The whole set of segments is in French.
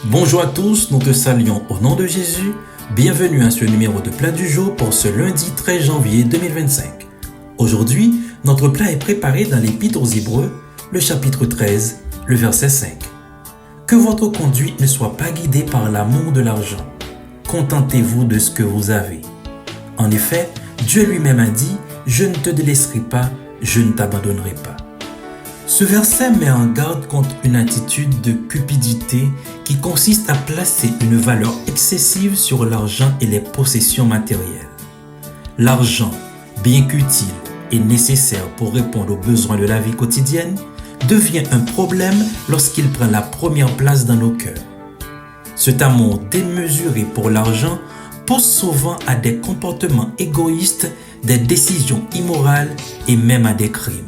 Bonjour à tous, nous te saluons au nom de Jésus. Bienvenue à ce numéro de plat du jour pour ce lundi 13 janvier 2025. Aujourd'hui, notre plat est préparé dans l'Épître aux Hébreux, le chapitre 13, le verset 5. Que votre conduite ne soit pas guidée par l'amour de l'argent. Contentez-vous de ce que vous avez. En effet, Dieu lui-même a dit « Je ne te délaisserai pas, je ne t'abandonnerai pas ». Ce verset met en garde contre une attitude de cupidité qui consiste à placer une valeur excessive sur l'argent et les possessions matérielles. L'argent, bien qu'utile et nécessaire pour répondre aux besoins de la vie quotidienne, devient un problème lorsqu'il prend la première place dans nos cœurs. Cet amour démesuré pour l'argent pousse souvent à des comportements égoïstes, des décisions immorales et même à des crimes.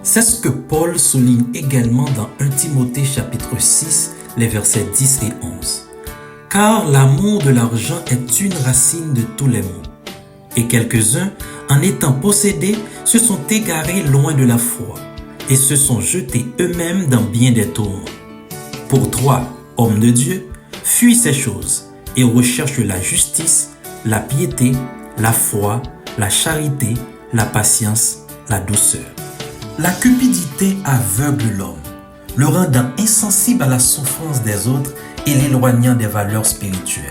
C'est ce que Paul souligne également dans 1 Timothée chapitre 6, les versets 10 et 11. Car l'amour de l'argent est une racine de tous les maux. Et quelques-uns, en étant possédés, se sont égarés loin de la foi et se sont jetés eux-mêmes dans bien des tourments. Pour toi, homme de Dieu, fuis ces choses et recherche la justice, la piété, la foi, la charité, la patience, la douceur. La cupidité aveugle l'homme, le rendant insensible à la souffrance des autres et l'éloignant des valeurs spirituelles.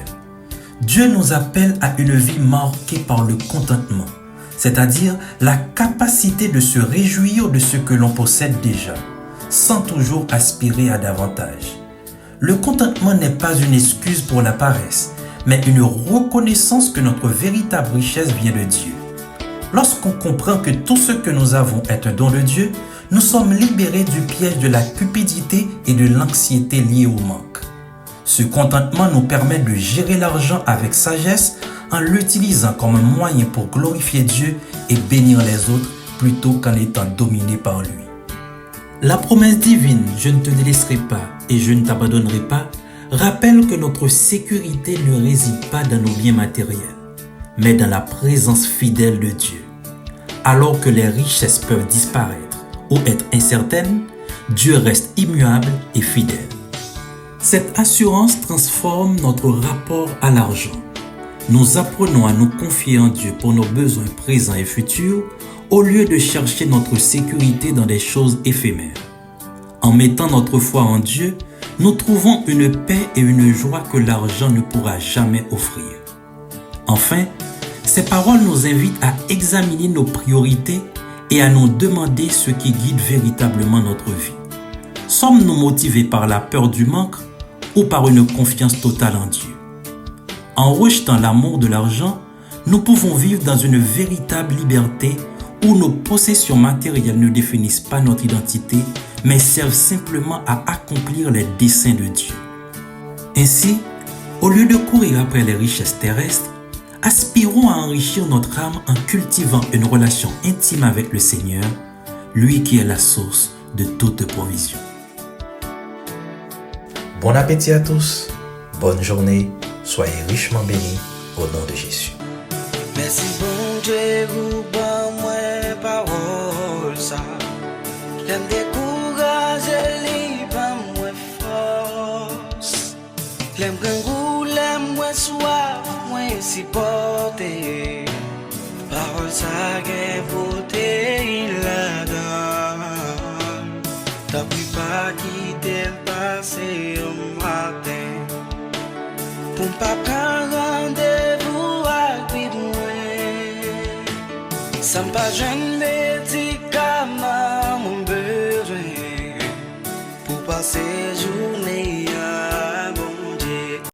Dieu nous appelle à une vie marquée par le contentement, c'est-à-dire la capacité de se réjouir de ce que l'on possède déjà, sans toujours aspirer à davantage. Le contentement n'est pas une excuse pour la paresse, mais une reconnaissance que notre véritable richesse vient de Dieu. Lorsqu'on comprend que tout ce que nous avons est un don de Dieu, nous sommes libérés du piège de la cupidité et de l'anxiété liée au manque. Ce contentement nous permet de gérer l'argent avec sagesse en l'utilisant comme un moyen pour glorifier Dieu et bénir les autres plutôt qu'en étant dominé par lui. La promesse divine « Je ne te délaisserai pas et je ne t'abandonnerai pas » rappelle que notre sécurité ne réside pas dans nos biens matériels, mais dans la présence fidèle de Dieu. Alors que les richesses peuvent disparaître ou être incertaines, Dieu reste immuable et fidèle. Cette assurance transforme notre rapport à l'argent. Nous apprenons à nous confier en Dieu pour nos besoins présents et futurs au lieu de chercher notre sécurité dans des choses éphémères. En mettant notre foi en Dieu, nous trouvons une paix et une joie que l'argent ne pourra jamais offrir. Enfin, ces paroles nous invitent à examiner nos priorités et à nous demander ce qui guide véritablement notre vie. Sommes-nous motivés par la peur du manque ou par une confiance totale en Dieu? En rejetant l'amour de l'argent, nous pouvons vivre dans une véritable liberté où nos possessions matérielles ne définissent pas notre identité, mais servent simplement à accomplir les desseins de Dieu. Ainsi, au lieu de courir après les richesses terrestres, aspirons à enrichir notre âme en cultivant une relation intime avec le Seigneur, lui qui est la source de toute provision. Bon appétit à tous, bonne journée, soyez richement bénis au nom de Jésus. Merci bon Dieu pour bon moi parole ça. L'aime décourager li pas moi force. L'aime grand l'aime moi soif, moi supporter. Parole ça que beauté là-dedans. T'as pu pas quitter le passé au matin. Pour pas prendre rendez-vous avec moi. Ça me pas jeune médicament mon besoin. Pour passer jour